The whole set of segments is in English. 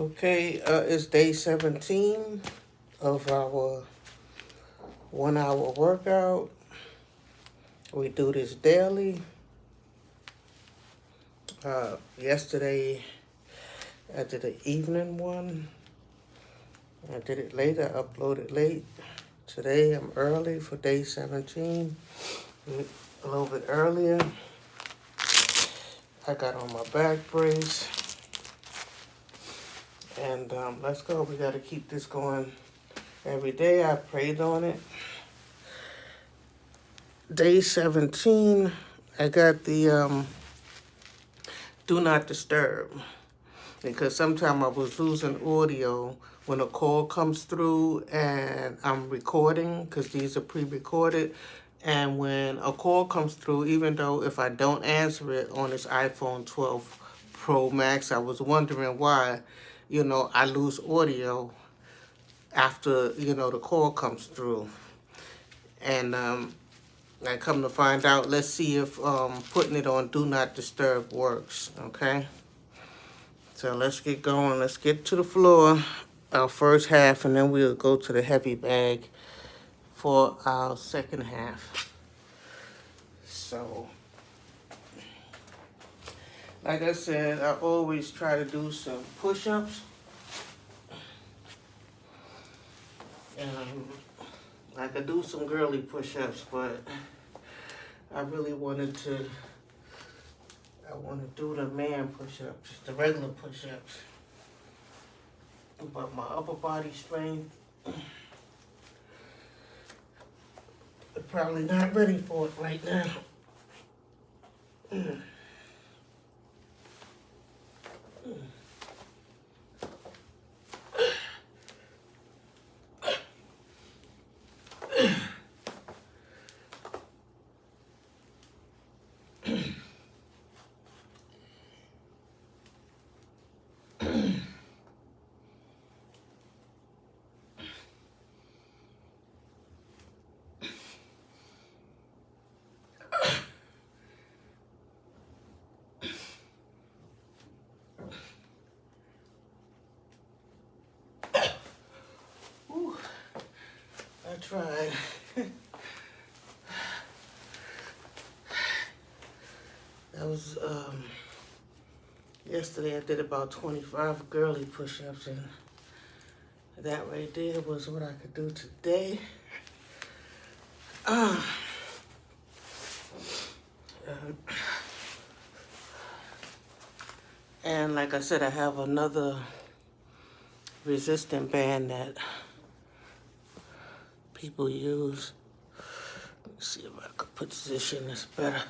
Okay, it's day 17 of our 1 hour workout. We do this daily. Yesterday I did an evening one. I did it late, I uploaded late. Today I'm early for day 17. A little bit earlier. I got on my back brace. And let's go. We got to keep this going every day. I prayed on it. Day 17, I got the do not disturb. Because sometimes I was losing audio when a call comes through and I'm recording, because these are pre-recorded. And when a call comes through, even though if I don't answer it on this iPhone 12 Pro Max, I was wondering why, I lose audio after, the call comes through. And I come to find out, let's see if putting it on Do Not Disturb works, okay? So let's get going. Let's get to the floor, our first half, and then we'll go to the heavy bag for our second half. So, like I said, I always try to do some push-ups. I could do some girly push-ups, but I really wanted to, I want to do the man push-ups, the regular push-ups. But my upper body strength, I'm probably not ready for it right now. Whew, I tried. That was, yesterday I did about 25 girly push-ups, and that right there was what I could do today. And like I said, I have another resistant band that people use. Let me see if I could position this better.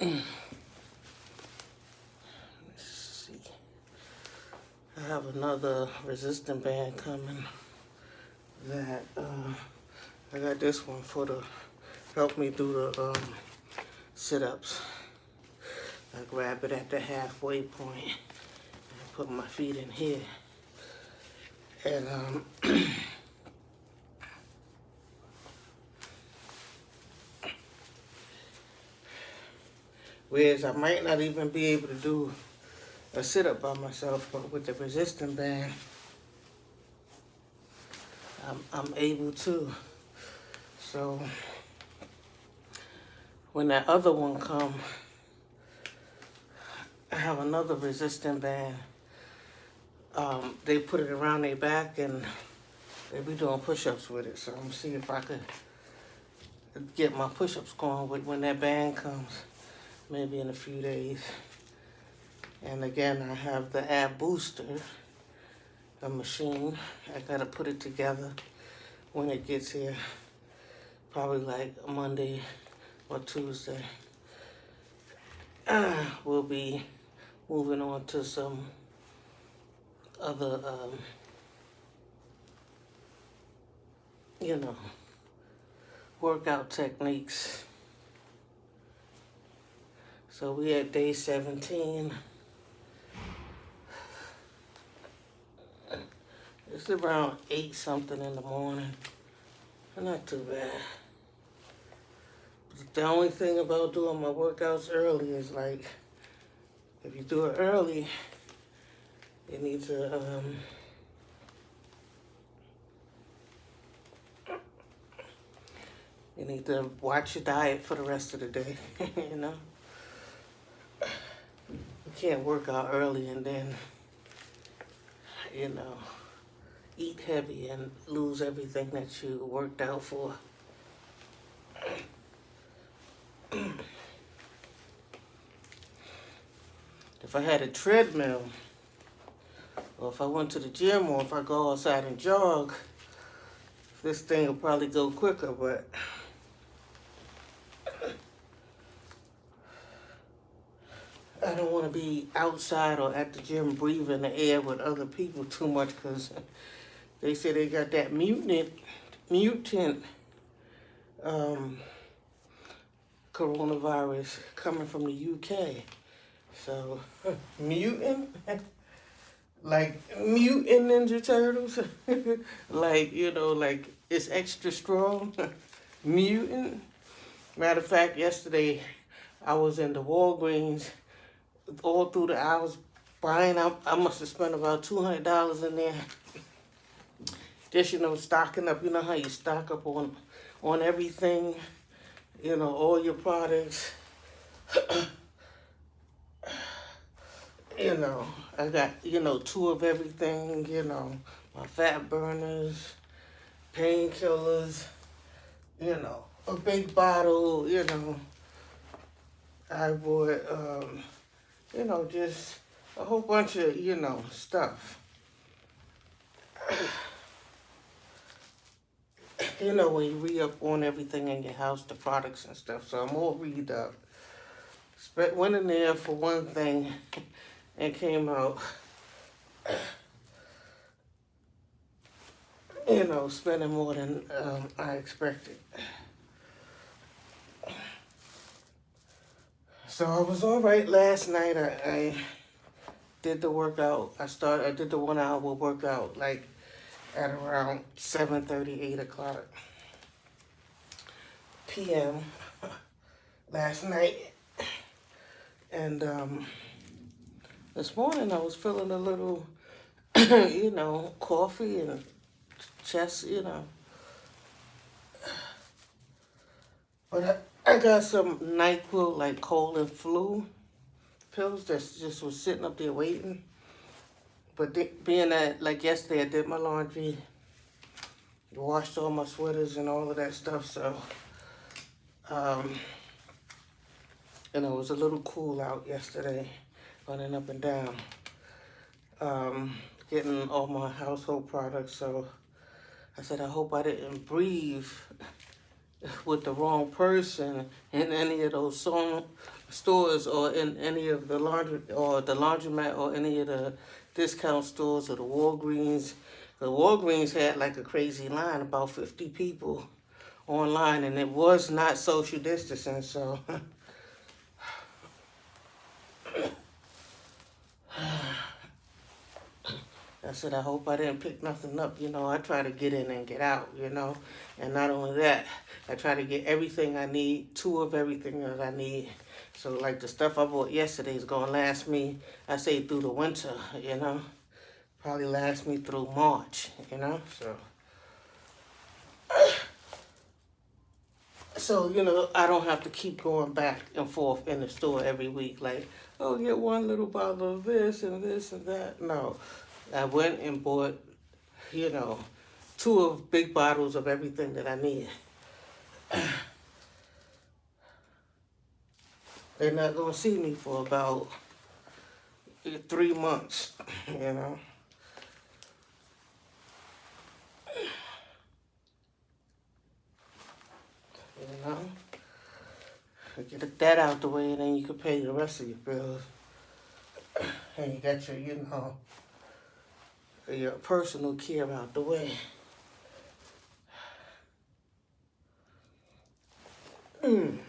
Let's see. I have another resistant band coming that I got this one for the help me do the sit-ups. I grab it at the halfway point and put my feet in here. And whereas I might not even be able to do a sit-up by myself, but with the resistant band, I'm able to. So when that other one come, I have another resistant band. They put it around their back and they be doing push-ups with it. So I'm gonna see if I could get my push-ups going with when that band comes, maybe in a few days. And again, I have the ab booster, the machine. I gotta put it together when it gets here, probably like Monday or Tuesday. We'll be moving on to some other, workout techniques. So we at day 17. It's around 8 something in the morning. Not too bad. But the only thing about doing my workouts early is like If you do it early, you need to watch your diet for the rest of the day. You know, you can't work out early and then, you know, eat heavy and lose everything that you worked out for. If I had a treadmill, or if I went to the gym, or if I go outside and jog, this thing will probably go quicker, but I don't want to be outside or at the gym breathing the air with other people too much, because they say they got that mutant coronavirus coming from the UK. So, mutant? Like mutant Ninja Turtles? Like, you know, like it's extra strong? Mutant? Matter of fact, yesterday I was in the Walgreens all through the hours buying up. I must have spent about $200 in there. Just, you know, stocking up. You know how you stock up on everything? You know, all your products. You know, I got, you know, 2 of everything, you know, my fat burners, painkillers, you know, a big bottle, you know. I bought, you know, just a whole bunch of, you know, stuff. You know, when you read up on everything in your house, the products and stuff, so I'm all read up. Went in there for one thing and came out, you know, spending more than I expected. So I was all right last night. I did the workout. I did the 1 hour workout like at around 7:30, 8 o'clock p.m. last night. And this morning I was feeling a little, you know, coffee and chest, you know. But I got some NyQuil, like cold and flu pills that just was sitting up there waiting. But being that, like yesterday, I did my laundry, washed all my sweaters and all of that stuff, so, and it was a little cool out yesterday, running up and down, getting all my household products, so I said, I hope I didn't breathe with the wrong person in any of those stores or in any of the laundromat or any of the discount stores or the Walgreens. The Walgreens had like a crazy line, about 50 people online, and it was not social distancing, so I said, I hope I didn't pick nothing up. You know, I try to get in and get out, you know. And not only that, I try to get everything I need, 2 of everything that I need. So, like, the stuff I bought yesterday is going to last me, I say, through the winter, you know. Probably last me through March, you know. So, you know, I don't have to keep going back and forth in the store every week. Like, oh, get 1 little bottle of this and this and that. No. I went and bought, you know, 2 of big bottles of everything that I need. They're not going to see me for about 3 months, you know. You know. Get that out the way, and then you can pay the rest of your bills. And you got your, you know, your personal care out the way. You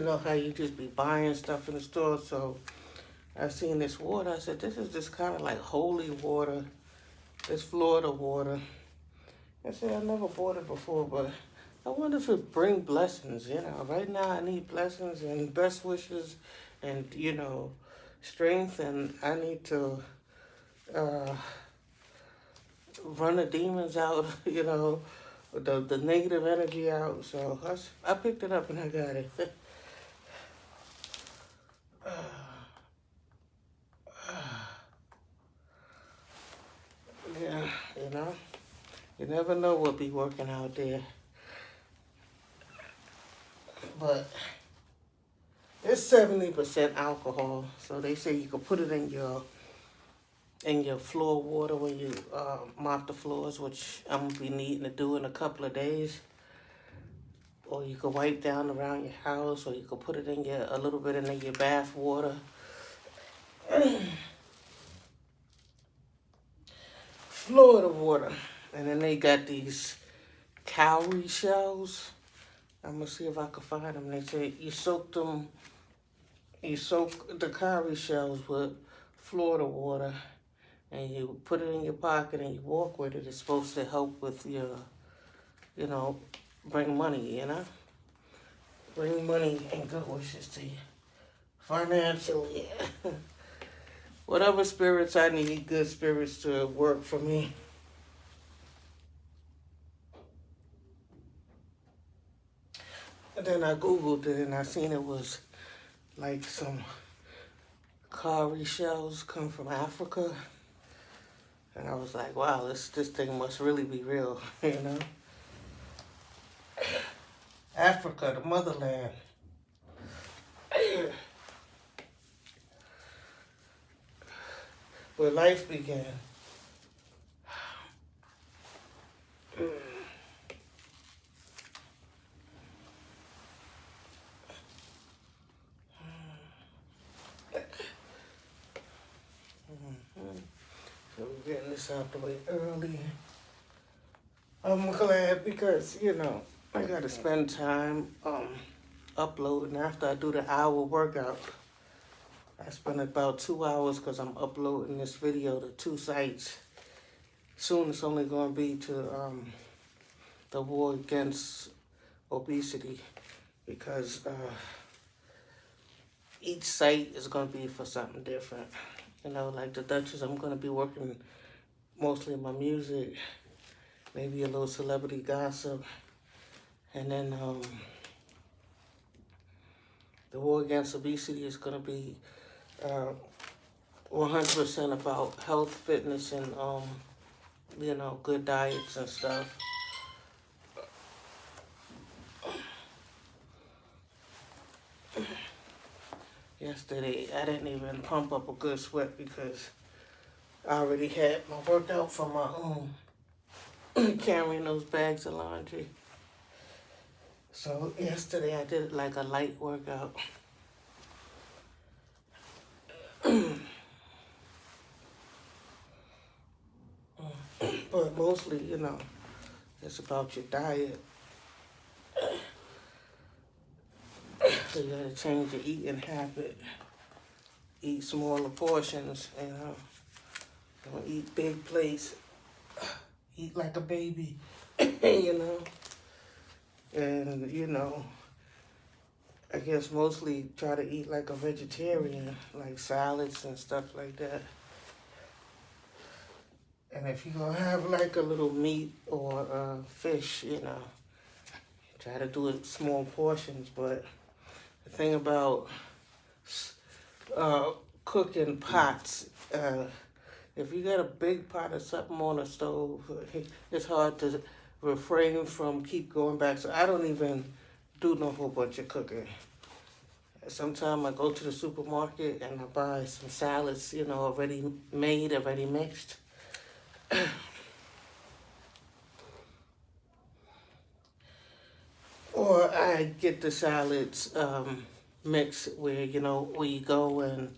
know how you just be buying stuff in the store, so I seen this water. I said, this is just kind of like holy water. It's Florida water. I said I never bought it before, but I wonder if it bring blessings. Right now I need blessings and best wishes, and strength, and I need to uh, run the demons out. The negative energy out. So I picked it up and I got it. Yeah, you never know what be working out there, but it's 70% alcohol. So they say you can put it in your floor water when you mop the floors, which I'm gonna be needing to do in a couple of days. Or you could wipe down around your house, or you could put it in a little bit in your bath water. Florida water. And then they got these cowrie shells. I'm gonna see if I can find them. They say you soak the cowrie shells with Florida water, and you put it in your pocket and you walk with it. It's supposed to help with bring money, bring money and good wishes to you financially. Whatever spirits I need, good spirits to work for me. And then I Googled it and I seen it was like some cowrie shells come from Africa. And I was like, wow, this thing must really be real, Africa, the motherland. Where life began. So we're getting this out the way early. I'm glad because, I got to spend time uploading after I do the hour workout. I spend about 2 hours because I'm uploading this video to 2 sites. Soon it's only going to be to the war against obesity, because each site is going to be for something different. Like the Duchess, I'm going to be working mostly in my music, maybe a little celebrity gossip, and then the war against obesity is going to be 100% about health, fitness, and good diets and stuff. Yesterday, I didn't even pump up a good sweat because I already had my workout for my carrying those bags of laundry. So yesterday I did like a light workout. But mostly, it's about your diet. So you gotta change your eating habit. Eat smaller portions, don't eat big plates. Eat like a baby, And, I guess mostly try to eat like a vegetarian, like salads and stuff like that. And if you're gonna have like a little meat or fish, try to do it in small portions. But the thing about cooking pots, if you got a big pot of something on the stove, it's hard to refrain from keep going back. So I don't even do no whole bunch of cooking. Sometimes I go to the supermarket and I buy some salads, already made, already mixed. Or I get the salads mix where, where you go and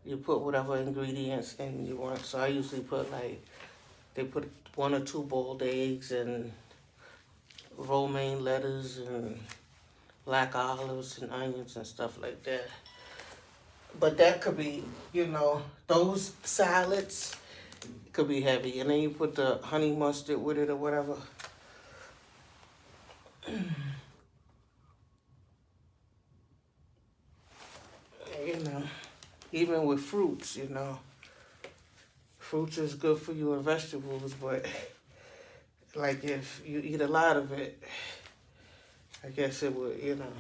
you put whatever ingredients in you want. So I usually put they put 1 or 2 boiled eggs and romaine lettuce and black olives and onions and stuff like that. But that could be, those salads could be heavy. And then you put the honey mustard with it or whatever. You know, even with fruits, you know. Fruits is good for you and vegetables, but like if you eat a lot of it, I guess it would, you know,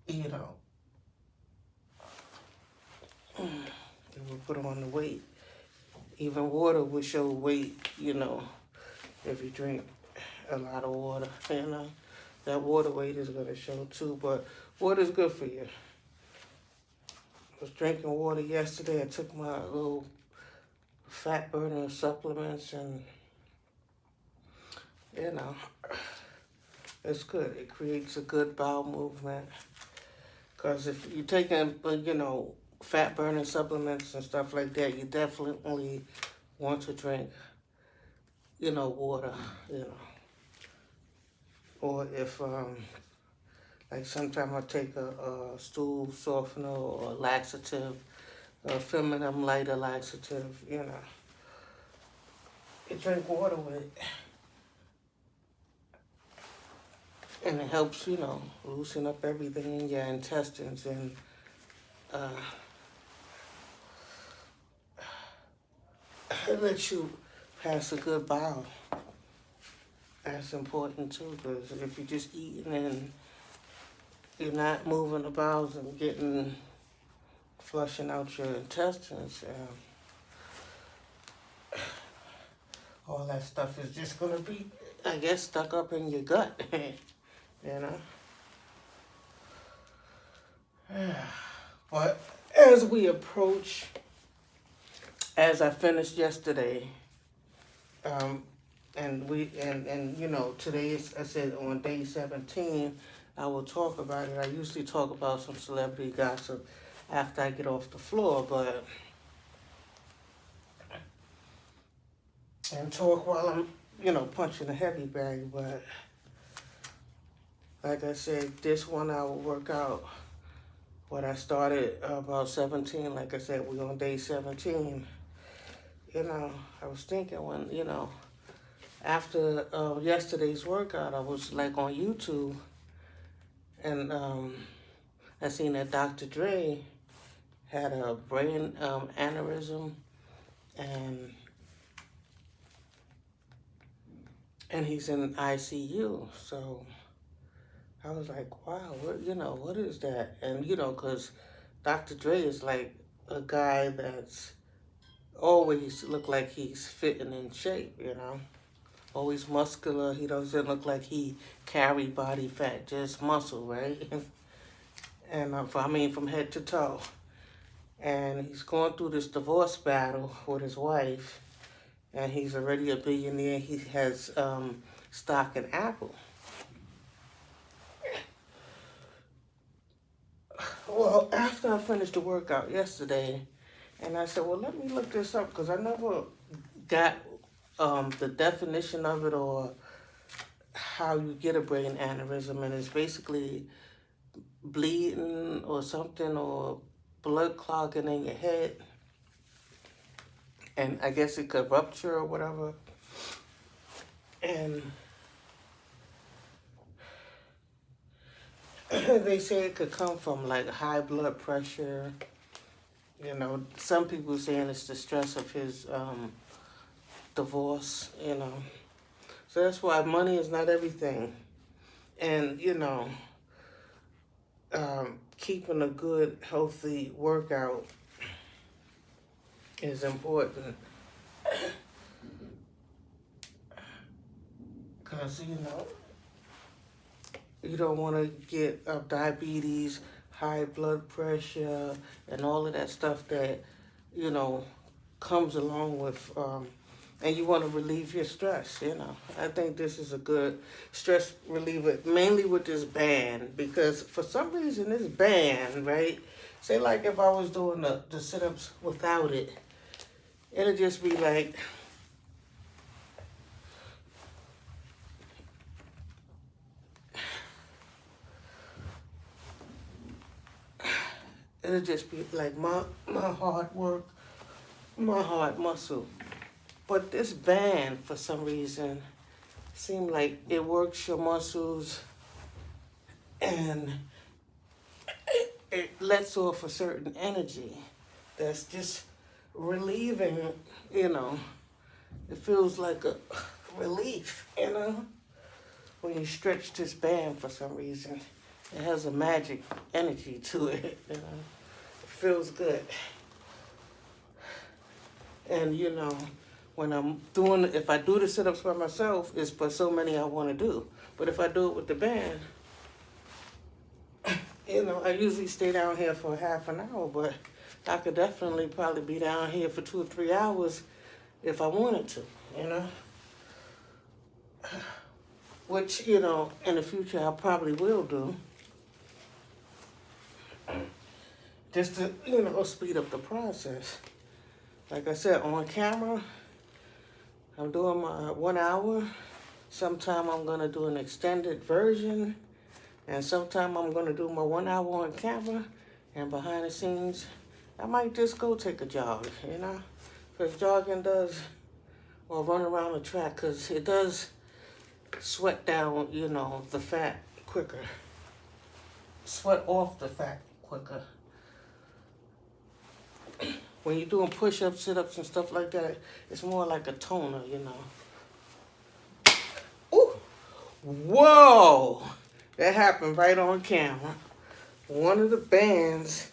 it would put on the weight. Even water would show weight, if you drink a lot of water, That water weight is going to show too, but water is good for you. I was drinking water yesterday. I took my little fat burner supplements and, it's good. It creates a good bowel movement. Because if you're taking, fat burning supplements and stuff like that, you definitely want to drink, water, Or if, like sometimes I take a stool softener or a laxative, a feminine lighter laxative, You drink water with it. And it helps, loosen up everything in your intestines and it lets you pass a good bowel. That's important too, because if you're just eating and you're not moving the bowels and flushing out your intestines, all that stuff is just going to be, I guess, stuck up in your gut, But as we approach, as I finished yesterday, today is, I said, on day 17, I will talk about it. I usually talk about some celebrity gossip after I get off the floor, and talk while I'm, punching a heavy bag, but like I said, this 1 hour workout, what I started about 17, like I said, we're on day 17. I was thinking when, after yesterday's workout, I was like on YouTube, and I seen that Dr. Dre had a brain aneurysm, and he's in ICU. So I was like, wow, what is that? And because Dr. Dre is like a guy that's always look like he's fitting in shape, Always muscular. He doesn't look like he carry body fat, just muscle, right? And from head to toe. And he's going through this divorce battle with his wife, and he's already a billionaire. He has stock in Apple. Well, after I finished the workout yesterday, and I said, well, let me look this up, because I never got the definition of it or how you get a brain aneurysm, and it's basically bleeding or something, or blood clogging in your head, and I guess it could rupture or whatever, and they say it could come from like high blood pressure. Some people saying it's the stress of his divorce, So that's why money is not everything. And, keeping a good, healthy workout is important. Because, you don't want to get diabetes, high blood pressure, and all of that stuff that, comes along with, and you want to relieve your stress, I think this is a good stress reliever, mainly with this band, because for some reason this band, right, say like if I was doing the sit-ups without it, it'll just be like, it'll just be like my hard work my heart muscle. But this band, for some reason, seemed like it works your muscles and it lets off a certain energy that's just relieving, you know. It feels like a relief, you know, when you stretch this band for some reason. It has a magic energy to it, you know. It feels good. And, you know, when I'm doing, if I do the sit-ups by myself, it's for so many I want to do. But if I do it with the band, you know, I usually stay down here for half an hour, but I could definitely probably be down here for 2 or 3 hours if I wanted to, you know. Which, you know, in the future I probably will do. Just to, you know, speed up the process. Like I said, on camera, I'm doing my 1 hour. Sometime I'm gonna do an extended version. And sometime I'm gonna do my 1 hour on camera. And behind the scenes, I might just go take a jog, you know? Because jogging does, or run around the track, because it does sweat down, you know, the fat quicker. Sweat off the fat quicker. When you're doing push-ups, sit-ups, and stuff like that, it's more like a toner, you know. Ooh! Whoa! That happened right on camera. One of the bands,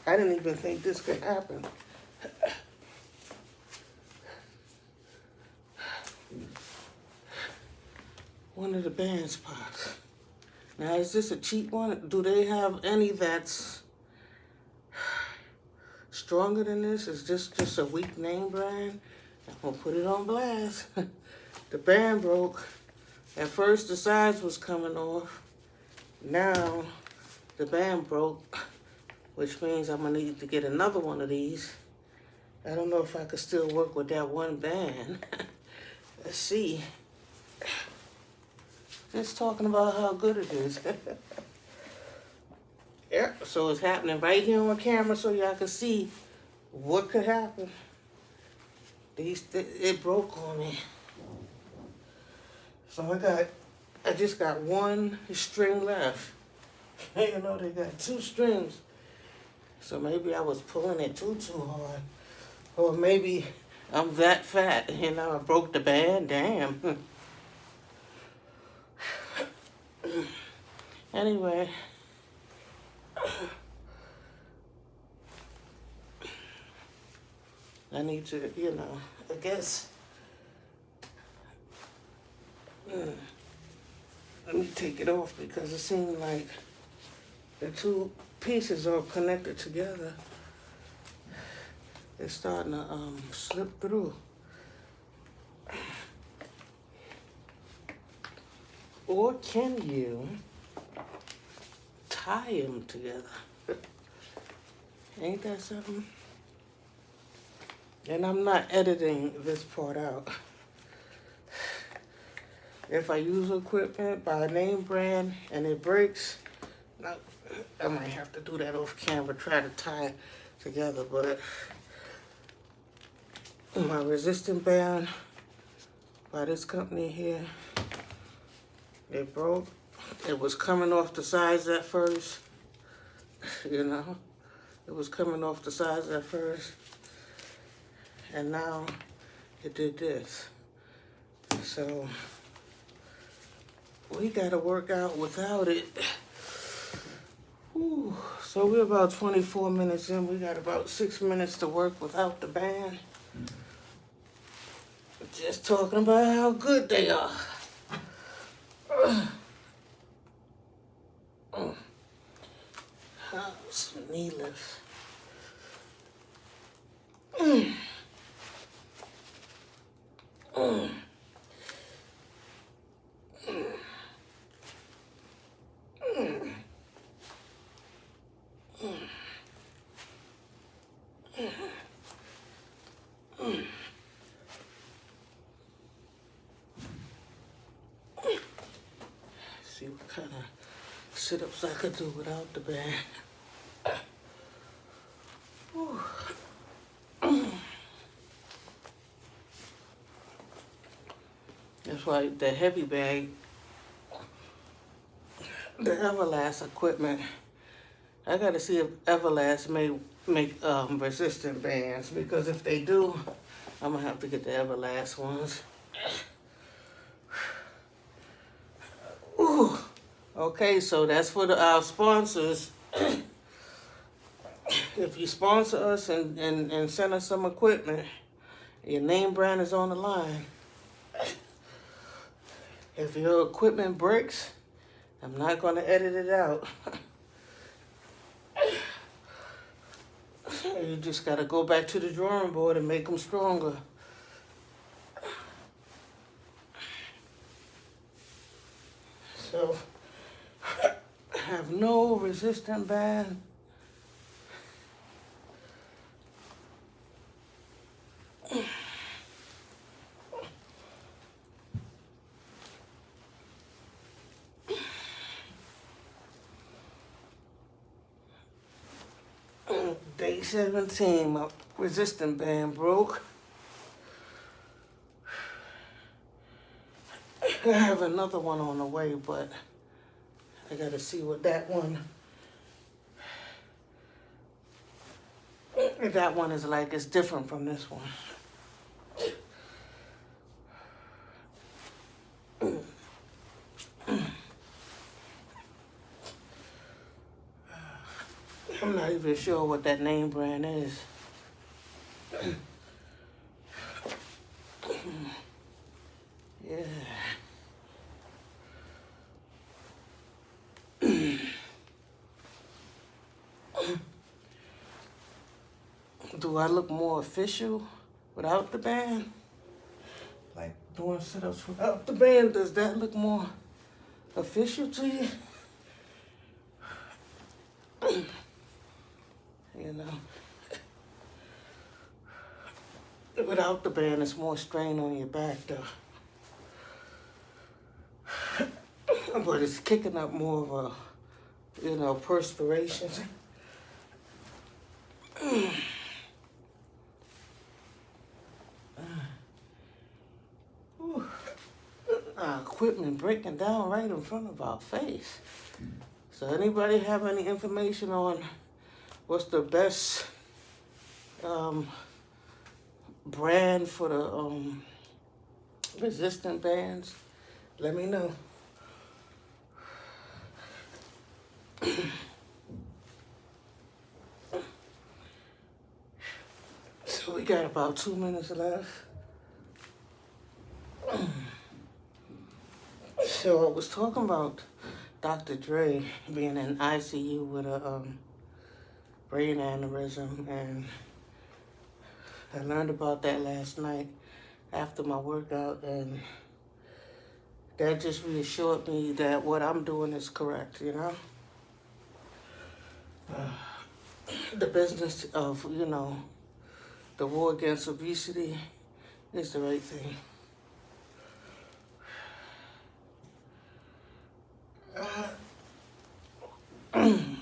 I didn't even think this could happen. One of the bands popped. Now, is this a cheap one? Do they have any that's stronger than this? Is this just a weak name brand? I'm gonna put it on blast. The band broke. At first the sides was coming off. Now the band broke, which means I'm gonna need to get another one of these. I don't know if I could still work with that one band. Let's see. Just talking about how good it is. Yeah, so it's happening right here on camera so y'all can see what could happen. It broke on me. So I just got one string left. You know, they got 2 strings. So maybe I was pulling it too hard. Or maybe I'm that fat, you know, I broke the band, damn. Anyway. I need to, you know, I guess. Let me take it off because it seems like the 2 pieces are connected together. It's starting to slip through. Or can you tie them together? Ain't that something? And I'm not editing this part out. If I use equipment by a name brand and it breaks, I might have to do that off camera, try to tie it together. But my resistant band by this company here, it broke. It was coming off the sides at first, you know. It was coming off the sides at first. And now it did this. So we gotta work out without it. Whew. So we're about 24 minutes in. We got about 6 minutes to work without the band. Just talking about how good they are. Some knee lifts. See what kind of sit-ups I could do without the band. That's why the heavy bag, the Everlast equipment, I gotta see if Everlast may make resistant bands, because if they do, I'm gonna have to get the Everlast ones. Ooh. Okay, so that's for our sponsors. If you sponsor us and send us some equipment, your name brand is on the line. If your equipment breaks, I'm not going to edit it out. You just got to go back to the drawing board and make them stronger. So, have no resistant band. Day 17, my resistant band broke. I have another one on the way, but I gotta see what that one is like. It's different from this one. I'm not even sure what that name brand is. Yeah. Do I look more official without the band? Like doing sit-ups without the band, does that look more official to you? You know, without the band, it's more strain on your back, though. But it's kicking up more of a, perspiration. Equipment breaking down right in front of our face. So anybody have any information on what's the best brand for the resistant bands? Let me know. So we got about 2 minutes left. So I was talking about Dr. Dre being in ICU with a brain aneurysm, and I learned about that last night after my workout, and that just reassured me that what I'm doing is correct, The business of, the war against obesity is the right thing.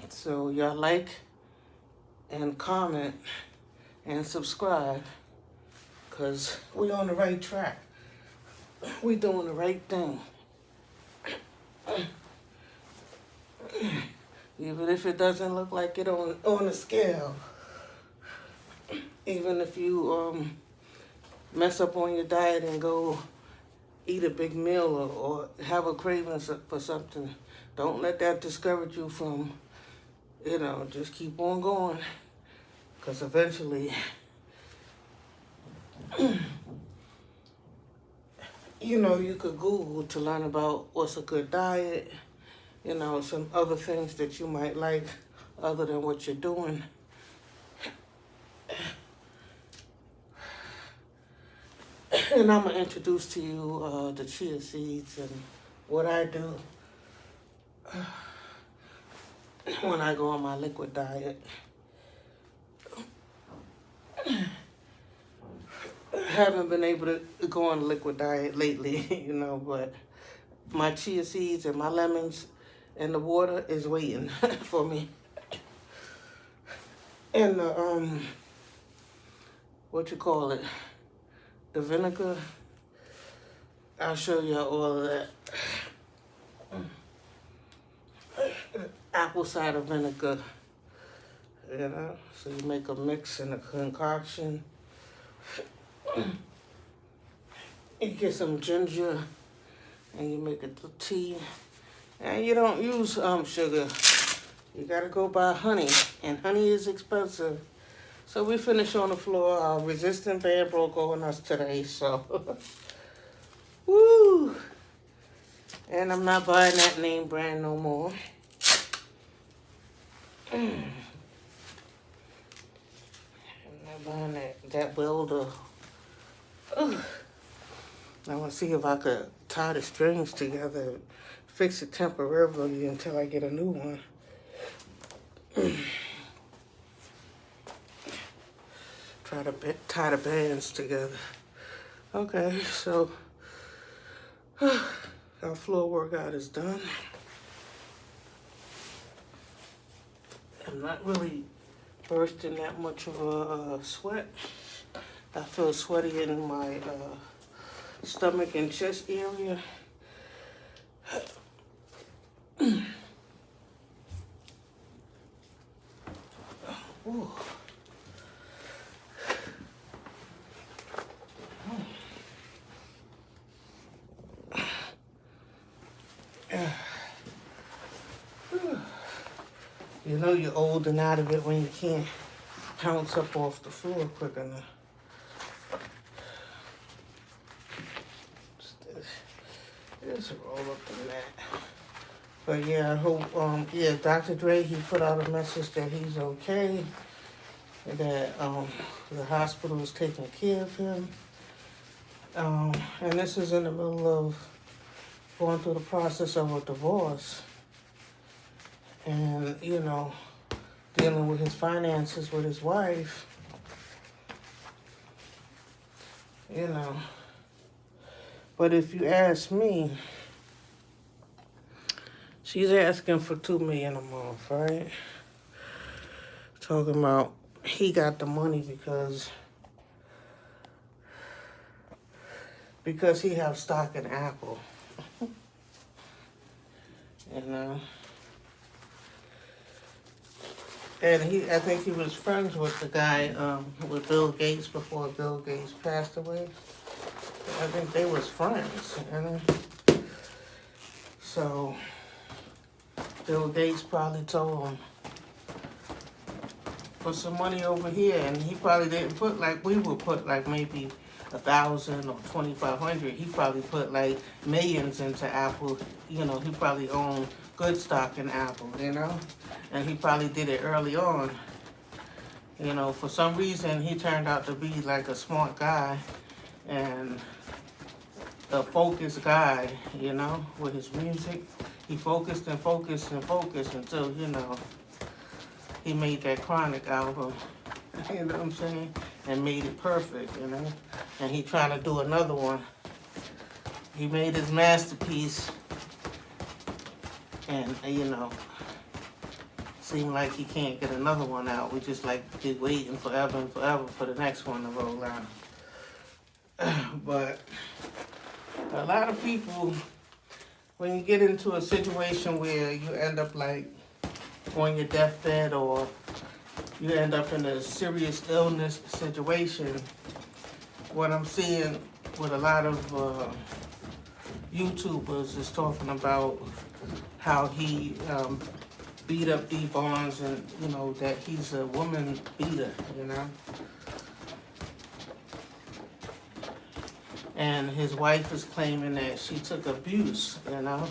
So y'all like and comment and subscribe, because we on the right track. We doing the right thing. Even if it doesn't look like it on the scale. Even if you mess up on your diet and go eat a big meal or have a craving for something, don't let that discourage you from, just keep on going. Because eventually, you could Google to learn about what's a good diet, some other things that you might like other than what you're doing. And I'm going to introduce to you the chia seeds and what I do when I go on my liquid diet. I haven't been able to go on a liquid diet lately, but my chia seeds and my lemons and the water is waiting for me. And the, the vinegar, I'll show you all of that. Apple cider vinegar, you know. So you make a mix and a concoction. You get some ginger and you make a tea. And you don't use sugar. You gotta go buy honey, and honey is expensive. So we finished on the floor. Our resistant band broke on us today, so woo! And I'm not buying that name brand no more. I'm not buying that welder. Ugh. I want to see if I could tie the strings together, fix it temporarily until I get a new one. Try to tie the bands together. Okay, so our floor workout is done. I'm not really bursting that much of a sweat. I feel sweaty in my stomach and chest area. Ooh. You know you're old and out of it when you can't pounce up off the floor quick enough. Just roll up the mat. But yeah, I hope, Dr. Dre, he put out a message that he's okay, that the hospital is taking care of him. And this is in the middle of going through the process of a divorce. And, you know, dealing with his finances with his wife. You know. But if you ask me, she's asking for $2 million a month, right? Talking about he got the money because he have stock in Apple. You know. And I think he was friends with the guy, with Bill Gates before Bill Gates passed away. I think they was friends, you know. So Bill Gates probably told him, put some money over here, and he probably didn't put like we would put like maybe 1,000 or 2,500. He probably put like millions into Apple. You know, he probably owned good stock in Apple, you know, and he probably did it early on. You know, for some reason he turned out to be like a smart guy and a focused guy, you know, with his music. He focused and focused and focused until, you know, he made that Chronic album, you know what I'm saying, and made it perfect, you know, and he trying to do another one. He made his masterpiece, and, you know, seemed like he can't get another one out. We just like be waiting forever and forever for the next one to roll out. But a lot of people, when you get into a situation where you end up like on your deathbed or you end up in a serious illness situation, what I'm seeing with a lot of YouTubers is talking about how he beat up D. Barnes and, you know, that he's a woman beater, you know. And his wife is claiming that she took abuse, you know,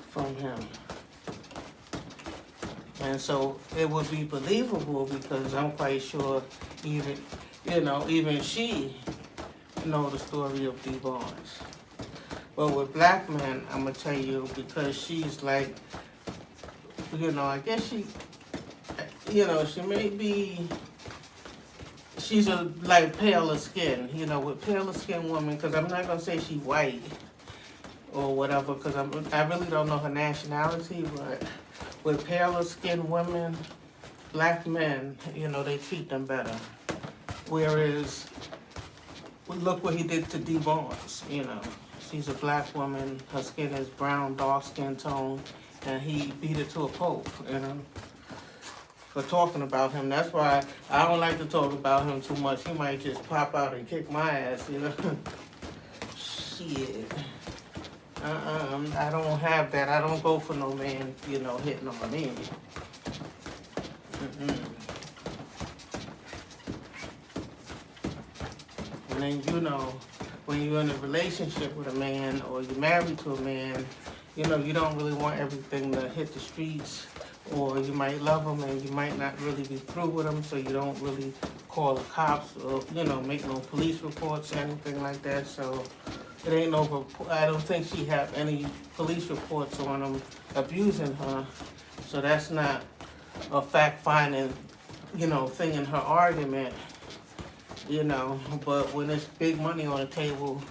from him. And so it would be believable because I'm quite sure even, you know, even she know the story of D. Barnes. But with black men, I'm going to tell you, because she's like, you know, I guess she, you know, she may be, she's a like paler skin, you know, with paler skin women, because I'm not going to say she's white or whatever, because I really don't know her nationality, but with paler skin women, black men, you know, they treat them better. Whereas look what he did to Dee Barnes, you know. She's a black woman, her skin is brown, dark skin tone, and he beat her to a pulp, you know, for talking about him. That's why I don't like to talk about him too much. He might just pop out and kick my ass, you know. Shit. I don't have that. I don't go for no man, you know, hitting on me. And then, you know, when you're in a relationship with a man or you're married to a man, you know, you don't really want everything to hit the streets, or you might love him and you might not really be through with him, so you don't really call the cops or, you know, make no police reports or anything like that. So it ain't over. I don't think she have any police reports on him abusing her, so that's not a fact-finding, you know, thing in her argument. You know, but when there's big money on the table,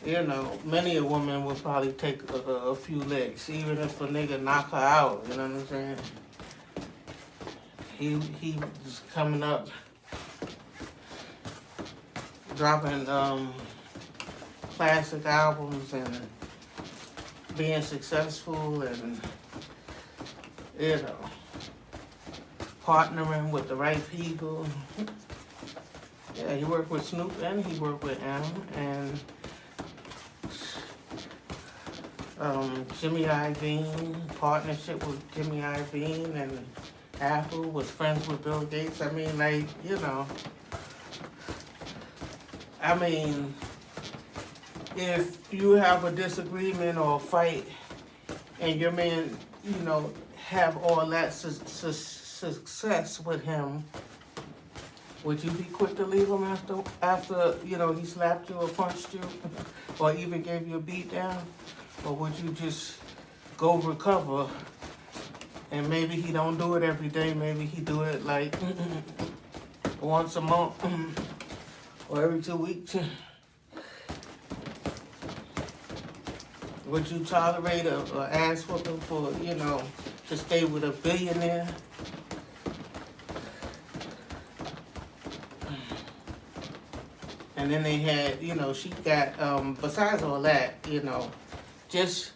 you know, many a woman would probably take a few licks, even if a nigga knock her out, you know what I'm saying? He was coming up, dropping classic albums and being successful and, you know, partnering with the right people. Yeah, he worked with Snoop and he worked with M, and Jimmy Iovine, partnership with Jimmy Iovine, and Apple was friends with Bill Gates. I mean, like, you know, I mean, if you have a disagreement or a fight and your man, you know, have all that success with him, would you be quick to leave him after you know, he slapped you or punched you or even gave you a beat down? Or would you just go recover, and maybe he don't do it every day, maybe he do it like once a month or every 2 weeks? Would you tolerate a ass whooping for, you know, to stay with a billionaire? And then they had, you know, she got, besides all that, you know, just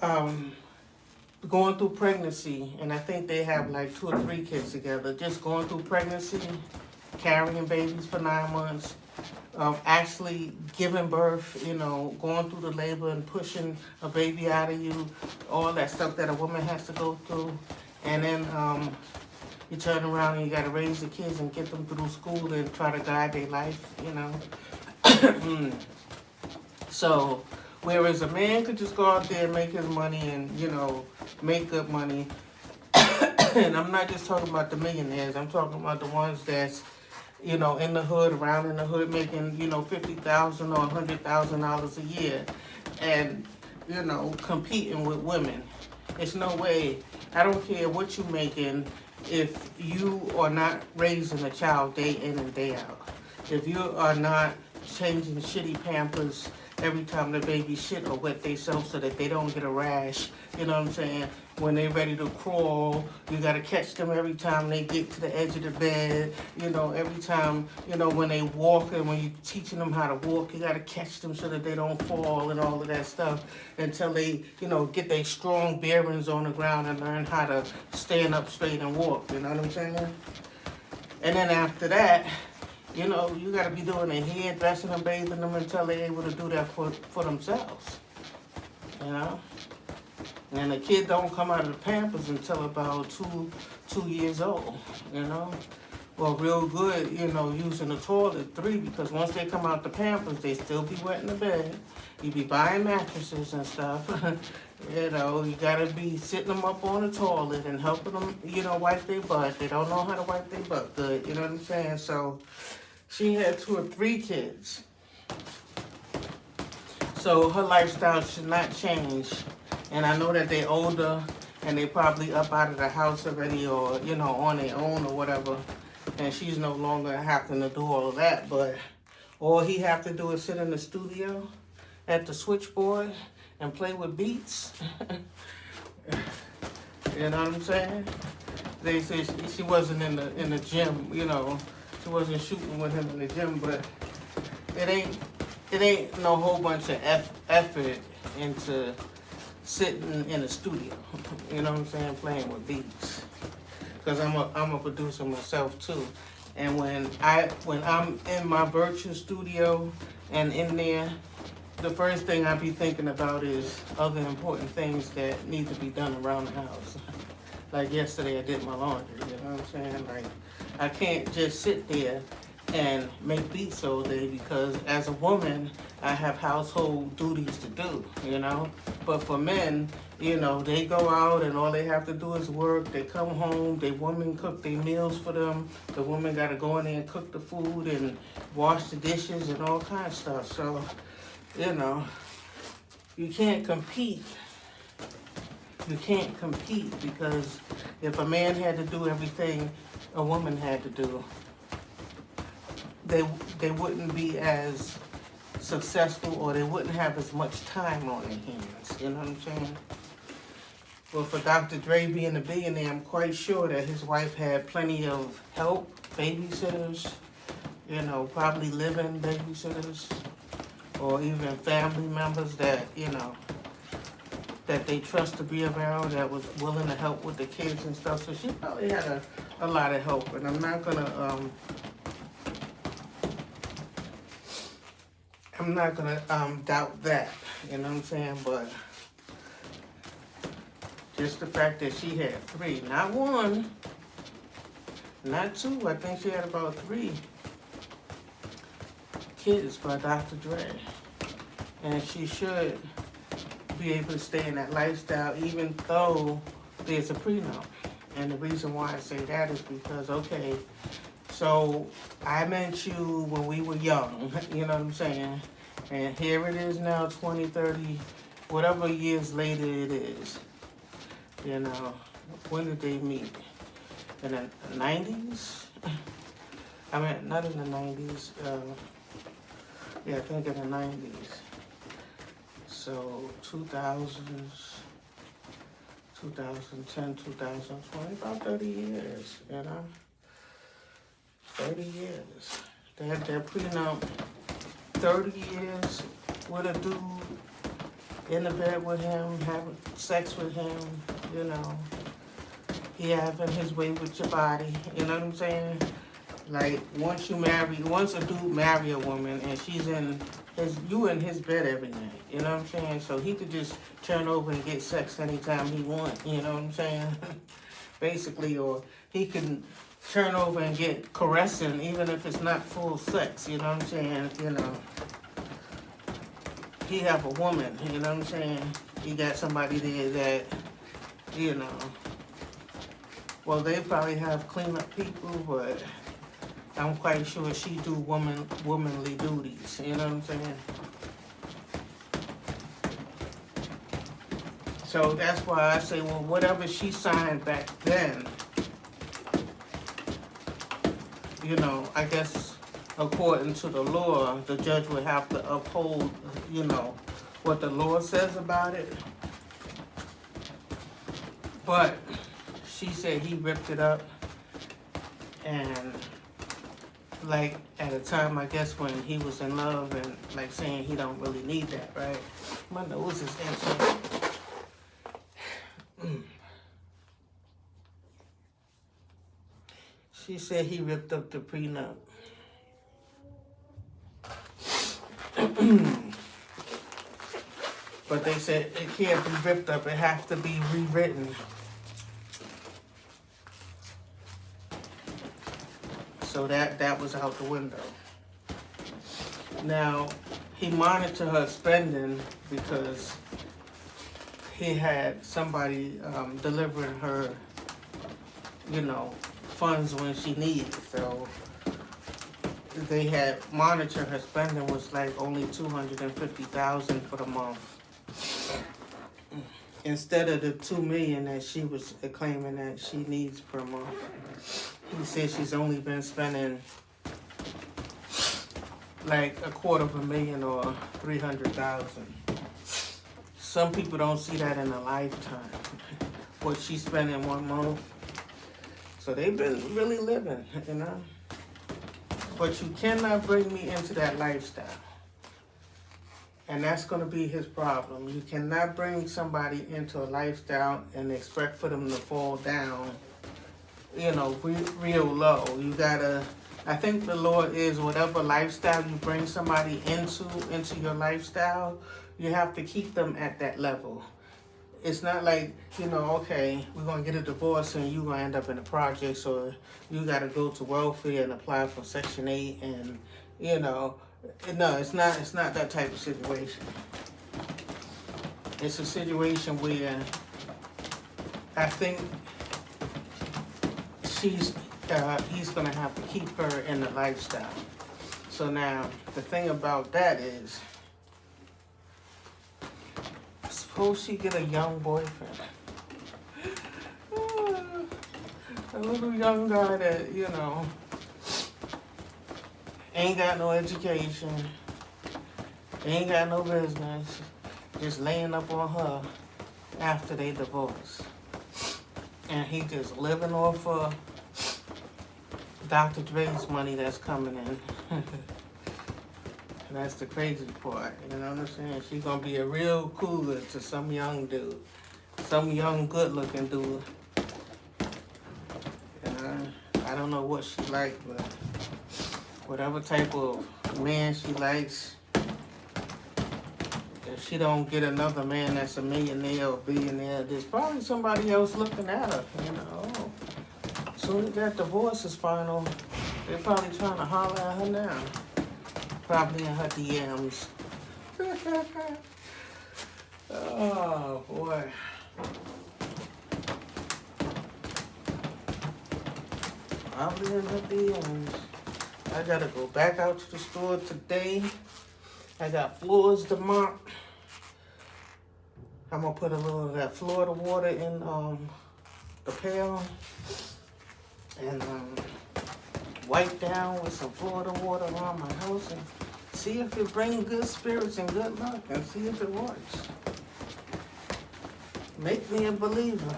going through pregnancy, and I think they have like 2 or 3 kids together, just going through pregnancy, carrying babies for 9 months, actually giving birth, you know, going through the labor and pushing a baby out of you, all that stuff that a woman has to go through. And then you turn around and you got to raise the kids and get them through school and try to guide their life, you know. So, whereas a man could just go out there and make his money and, you know, make good money. And I'm not just talking about the millionaires. I'm talking about the ones that's, you know, in the hood, around in the hood, making, you know, $50,000 or $100,000 a year, and, you know, competing with women. It's no way. I don't care what you're making if you are not raising a child day in and day out. If you are not changing shitty Pampers every time the baby shit or wet themselves so that they don't get a rash, you know what I'm saying? When they ready to crawl, you gotta catch them every time they get to the edge of the bed, you know, every time, you know, when they walk and when you're teaching them how to walk, you gotta catch them so that they don't fall and all of that stuff until they, you know, get their strong bearings on the ground and learn how to stand up straight and walk, you know what I'm saying? And then after that, you know, you got to be doing their hair, dressing them, bathing them until they're able to do that for themselves, you know? And the kid don't come out of the Pampers until about two years old, you know? Well, real good, you know, using the toilet, 3, because once they come out the Pampers, they still be wet in the bed. You be buying mattresses and stuff. You know, you got to be sitting them up on the toilet and helping them, you know, wipe their butt. They don't know how to wipe their butt good, you know what I'm saying? So she had 2 or 3 kids. So her lifestyle should not change. And I know that they're older and they probably up out of the house already, or, you know, on their own or whatever. And she's no longer having to do all of that. But all he have to do is sit in the studio at the switchboard and play with beats. You know what I'm saying? They say she wasn't in the gym, you know. She wasn't shooting with him in the gym, but it ain't no whole bunch of effort into sitting in a studio. You know what I'm saying? Playing with beats. Because I'm a producer myself too. And when I'm in my virtual studio and in there, the first thing I be thinking about is other important things that need to be done around the house. Like yesterday I did my laundry, you know what I'm saying? Like I can't just sit there and make beats all day because as a woman I have household duties to do, you know? But for men, you know, they go out and all they have to do is work. They come home, the women cook their meals for them. The woman got to go in there and cook the food and wash the dishes and all kinds of stuff. So, you know, you can't compete. You can't compete because if a man had to do everything a woman had to do, they wouldn't be as successful or they wouldn't have as much time on their hands. You know what I'm saying? Well, for Dr. Dre being a billionaire, I'm quite sure that his wife had plenty of help, babysitters, you know, probably live-in babysitters, or even family members that, you know, that they trust to be around, that was willing to help with the kids and stuff. So she probably had a lot of help, and I'm not gonna doubt that, you know what I'm saying? But just the fact that she had 3, not 1, not 2, I think she had about 3 kids by Dr. Dre. And she should be able to stay in that lifestyle even though there's a prenup. And the reason why I say that is because, okay, so I met you when we were young, you know what I'm saying? And here it is now, 20, 30, whatever years later it is. You know, when did they meet? In the 90s? I mean, not in the 90s. Yeah, I think in the 90s. So 2000s, 2010, 2020, about 30 years, you know? 30 years. They had their prenup, 30 years with a dude in the bed with him, having sex with him, you know. He having his way with your body, you know what I'm saying? Like, once a dude marry a woman and she's you in his bed every night, you know what I'm saying? So he could just turn over and get sex anytime he wants, you know what I'm saying? Basically, or he can turn over and get caressing even if it's not full sex, you know what I'm saying? You know, he have a woman, you know what I'm saying? He got somebody there that, you know, well, they probably have cleanup people, but I'm quite sure she do womanly duties, you know what I'm saying? So that's why I say, well, whatever she signed back then, you know, I guess according to the law, the judge would have to uphold, you know, what the law says about it. But she said he ripped it up, and like at a time, I guess, when he was in love and like saying he don't really need that, right? My nose is itching. She said he ripped up the prenup. But they said it can't be ripped up, it has to be rewritten. So that was out the window. Now, he monitored her spending because he had somebody delivering her, you know, funds when she needed. So they had monitored her spending was like only $250,000 for the month, instead of the $2 million that she was claiming that she needs per month. He said she's only been spending like $250,000 or $300,000. Some people don't see that in a lifetime, what she spent in 1 month. So they've been really living, you know. But you cannot bring me into that lifestyle. And that's going to be his problem. You cannot bring somebody into a lifestyle and expect for them to fall down, real low. You gotta, I think the Lord is whatever lifestyle you bring somebody into your lifestyle, you have to keep them at that level. It's not like, okay, we're going to get a divorce and you're going to end up in the projects, or you got to go to welfare and apply for Section 8 and, no, it's not that type of situation. It's a situation where I think he's going to have to keep her in the lifestyle. So now, the thing about that is, suppose she get a young boyfriend. A little young guy that, ain't got no education, ain't got no business, just laying up on her after they divorce. And he just living off of Dr. Dre's money that's coming in. And that's the crazy part, you know what I'm saying? She's gonna be a real cougar to some young dude, some young good-looking dude. And I don't know what she like, but whatever type of man she likes, if she don't get another man that's a millionaire or billionaire, there's probably somebody else looking at her, As soon as that divorce is final, they're probably trying to holler at her now. Probably in her DMs. Oh, boy. Probably in her DMs. I gotta go back out to the store today. I got floors to mop. I'm gonna put a little of that Florida water in the pail. And wipe down with some Florida water around my house and see if it brings good spirits and good luck, and see if it works. Make me a believer.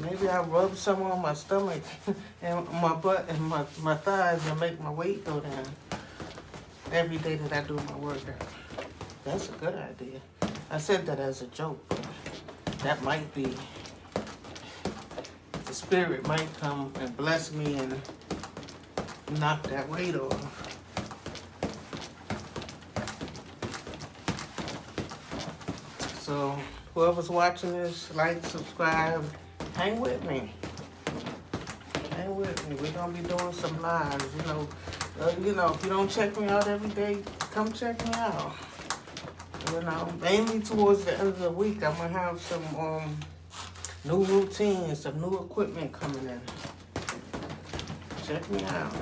Maybe I rub some on my stomach and my butt and my thighs and make my weight go down every day that I do my workout. That's a good idea. I said that as a joke, but that might be. The spirit might come and bless me and knock that weight off. So whoever's watching this, like, subscribe, hang with me. Hang with me. We're gonna be doing some lives. If you don't check me out every day, come check me out. Mainly towards the end of the week, I'm gonna have some new routines, some new equipment coming in. Check me out.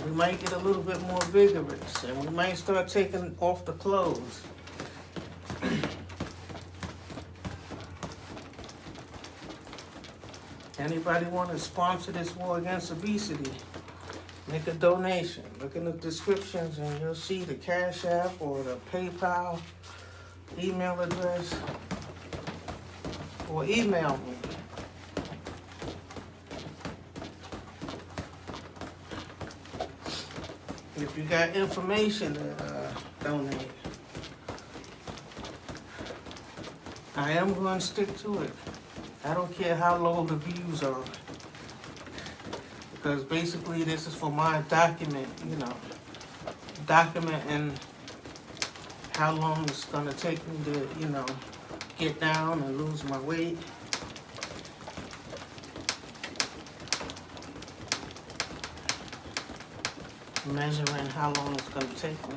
We might get a little bit more vigorous, and we might start taking off the clothes. Anybody want to sponsor this war against obesity? Make a donation. Look in the descriptions and you'll see the Cash App or the PayPal email address, or email me. If you got information to donate, I am going to stick to it. I don't care how low the views are, because basically this is for my documenting how long it's gonna take me to, get down and lose my weight. Measuring how long it's gonna take me.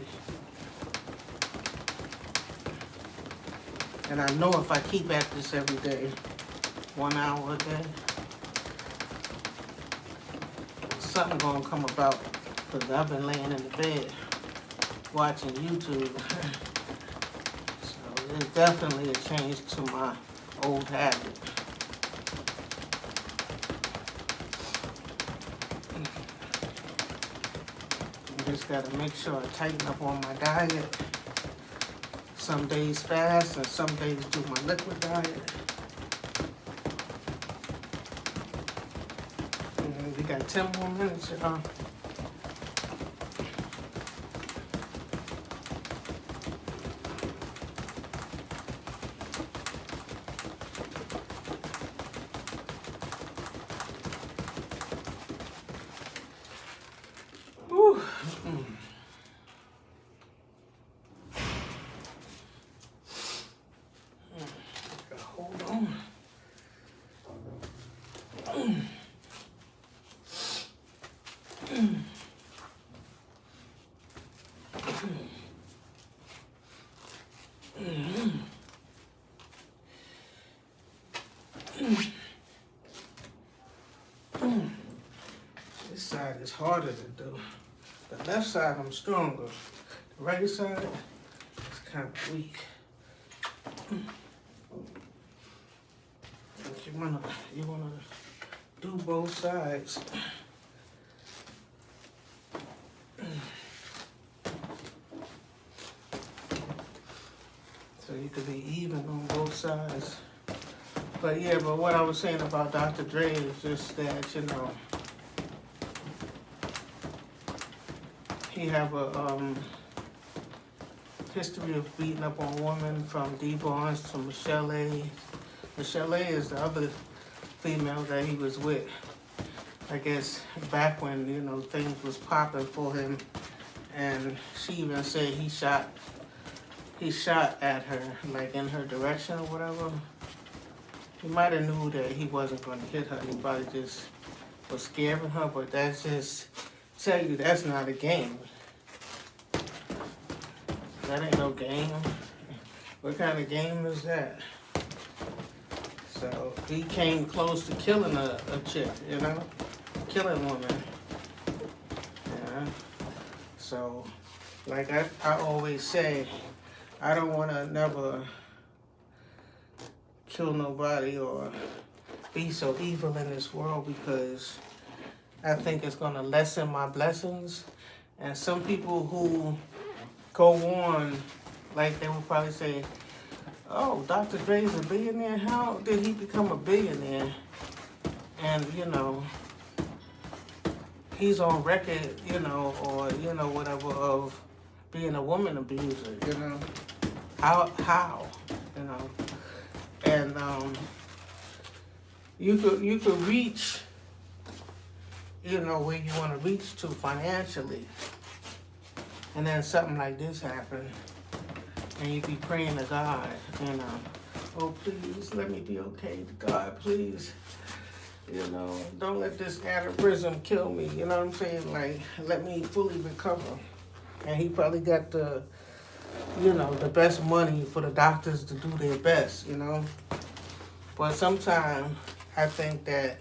And I know if I keep at this every day, 1 hour a day, something gonna come about, because I've been laying in the bed watching YouTube. So there's definitely a change to my old habit. I just gotta make sure I tighten up on my diet. Some days fast and some days do my liquid diet. got 10 more minutes, y'all. Whew. Hold on. This side is harder to do. The left side I'm stronger. The right side is kind of weak. If you wanna do both sides. So you could be even on both sides. But yeah, but what I was saying about Dr. Dre is just that, you know, he have a history of beating up on women, from D. Barnes to Michelle A. Michelle A is the other female that he was with. I guess back when, you know, things was popping for him, and she even said he shot at her, like in her direction or whatever. He might have knew that he wasn't going to hit her. He probably just was scaring her, but that's just tell you that's not a game. That ain't no game. What kind of game is that? So he came close to killing a chick, you know, killing women. Yeah. So, like I always say, I don't want to never kill nobody or be so evil in this world, because I think it's going to lessen my blessings. And some people who go on, like they would probably say, oh, Dr. Dre's a billionaire. How did he become a billionaire? And, you know, he's on record, you know, or, you know, whatever, of being a woman abuser, you know. How, you know. And you could reach, you know, where you want to reach to financially. And then something like this happened, and you be praying to God, you know, oh, please, let me be okay. God, please, you know, don't let this aneurysm kill me, you know what I'm saying? Like, let me fully recover. And he probably got the, you know, the best money for the doctors to do their best, you know? But sometimes I think that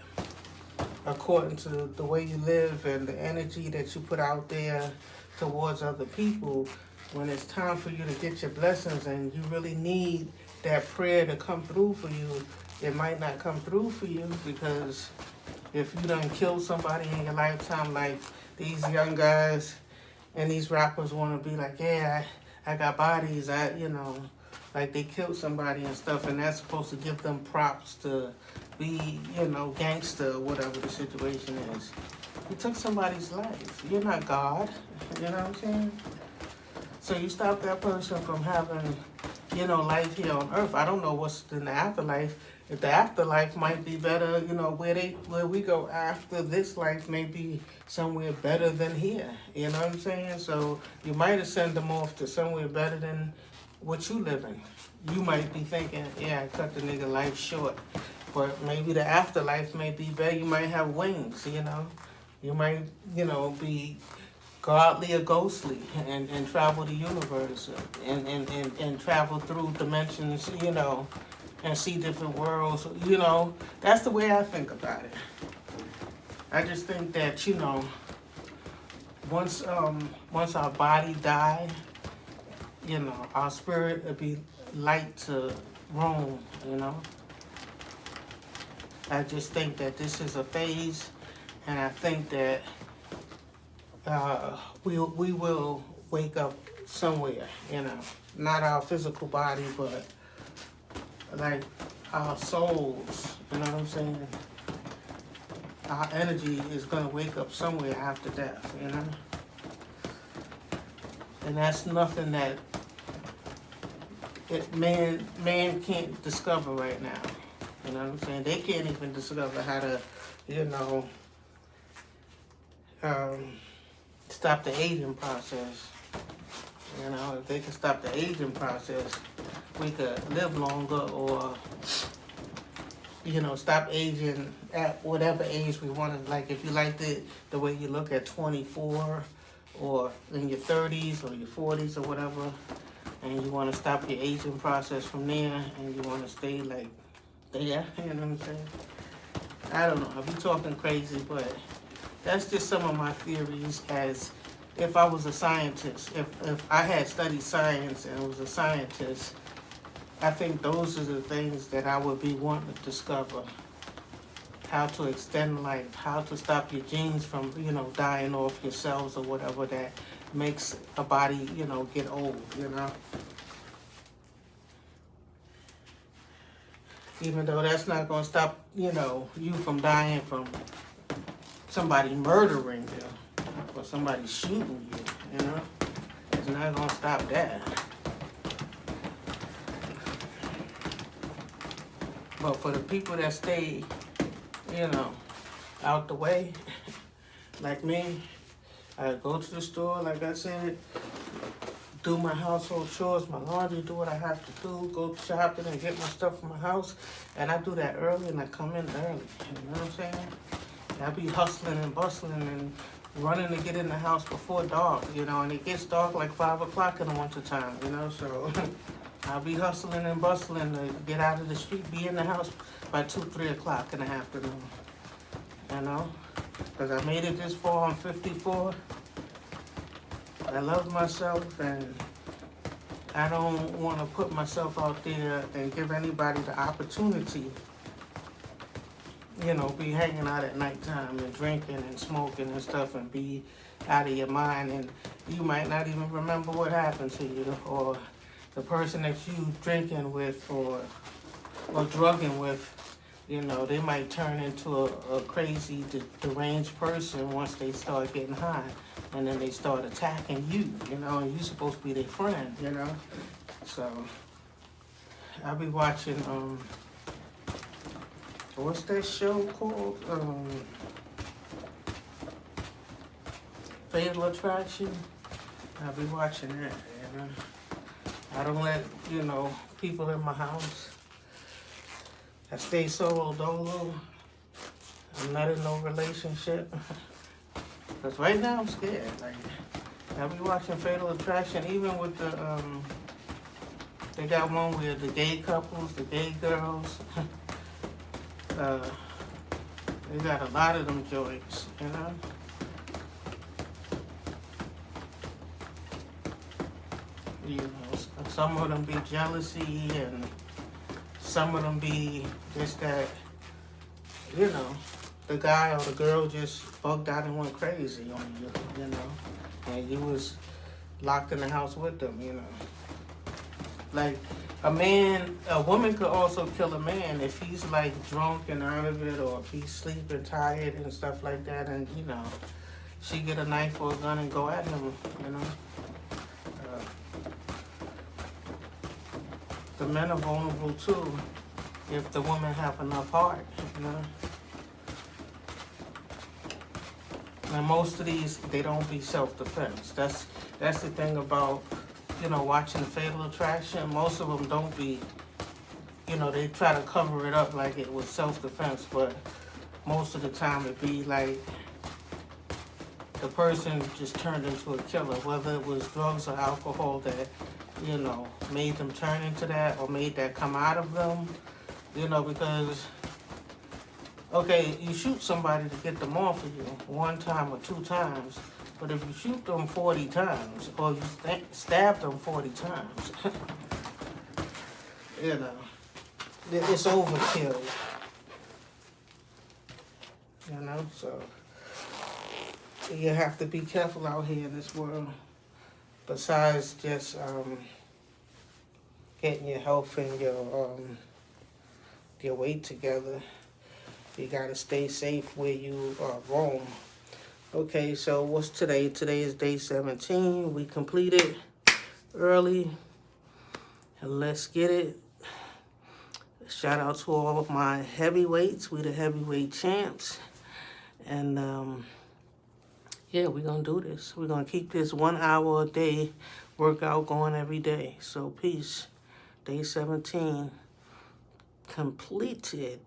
according to the way you live and the energy that you put out there towards other people, when it's time for you to get your blessings and you really need that prayer to come through for you, it might not come through for you, because if you done killed somebody in your lifetime, like these young guys and these rappers want to be like, yeah, I got bodies, you know, like they killed somebody and stuff, and that's supposed to give them props to be, you know, gangster or whatever the situation is. You took somebody's life. You're not God. You know what I'm saying? So you stop that person from having, you know, life here on earth. I don't know what's in the afterlife. If the afterlife might be better, you know, where we go after this life may be somewhere better than here. You know what I'm saying? So you might have sent them off to somewhere better than what you live in. You might be thinking, yeah, I cut the nigga life short. But maybe the afterlife may be better. You might have wings, you know. You might, you know, be godly or ghostly and travel the universe and travel through dimensions, you know, and see different worlds. You know, that's the way I think about it. I just think that, you know, once our body die, you know, our spirit will be light to roam, you know. I just think that this is a phase, and I think that we will wake up somewhere, you know. Not our physical body, but like our souls, you know what I'm saying? our energy is going to wake up somewhere after death, you know? And that's nothing that man can't discover right now. You know what I'm saying? They can't even discover how to, you know, stop the aging process. You know, if they can stop the aging process, we could live longer, or, you know, stop aging at whatever age we want. Like if you like the way you look at 24, or in your 30s or your 40s or whatever, and you want to stop your aging process from there, and you want to stay like there, you know what I'm saying? I don't know, I'll be talking crazy, but that's just some of my theories. As if I was a scientist, if I had studied science and was a scientist, I think those are the things that I would be wanting to discover. How to extend life, how to stop your genes from, you know, dying off your cells or whatever that makes a body, you know, get old, you know. Even though that's not going to stop, you know, you from dying from somebody murdering you or somebody shooting you, you know. It's not going to stop that. But for the people that stay, you know, out the way, like me, I go to the store, like I said, do my household chores, my laundry, do what I have to do, go shopping and get my stuff from my house, and I do that early and I come in early, you know what I'm saying? I be hustling and bustling and running to get in the house before dark, you know, and it gets dark like 5 o'clock in the winter time, you know, so I'll be hustling and bustling to get out of the street, be in the house by 2, 3 o'clock in the afternoon, you know, because I made it this far. I'm 54. I love myself, and I don't want to put myself out there and give anybody the opportunity, you know, be hanging out at nighttime and drinking and smoking and stuff and be out of your mind, and you might not even remember what happened to you, or the person that you drinking with or drugging with, you know, they might turn into a crazy, deranged person once they start getting high, and then they start attacking you, you know, and you're supposed to be their friend, you know. So I'll be watching, what's that show called? Fatal Attraction. I'll be watching that, you know. I don't let, you know, people in my house. I stay solo dolo. I'm not in no relationship. Because right now I'm scared. Like, I'll be watching Fatal Attraction, even with the, they got one where the gay couples, the gay girls, they got a lot of them joints, you know? You know, some of them be jealousy, and some of them be just that, you know, the guy or the girl just bugged out and went crazy on you, you know, and you was locked in the house with them, you know. Like, a woman could also kill a man if he's like drunk and out of it, or if he's sleeping tired and stuff like that, and, you know, she get a knife or a gun and go at him, you know. The men are vulnerable too if the women have enough heart, you know. And most of these, they don't be self-defense. That's the thing about, you know, watching Fatal Attraction. Most of them don't be, you know, they try to cover it up like it was self-defense, but most of the time it be like the person just turned into a killer, whether it was drugs or alcohol that, you know, made them turn into that, or made that come out of them, you know, because, okay, you shoot somebody to get them off of you 1 time or 2 times, but if you shoot them 40 times, or you stab them 40 times, you know, it's overkill, you know, so you have to be careful out here in this world. Besides just getting your health and your weight together, You gotta stay safe where you roam. Okay, so what's today? Today is day 17. We completed early. And let's get it. Shout out to all of my heavyweights. We the heavyweight champs. And yeah, we're gonna do this. We're gonna keep this 1 hour a day workout going every day. So peace. Day 17 completed.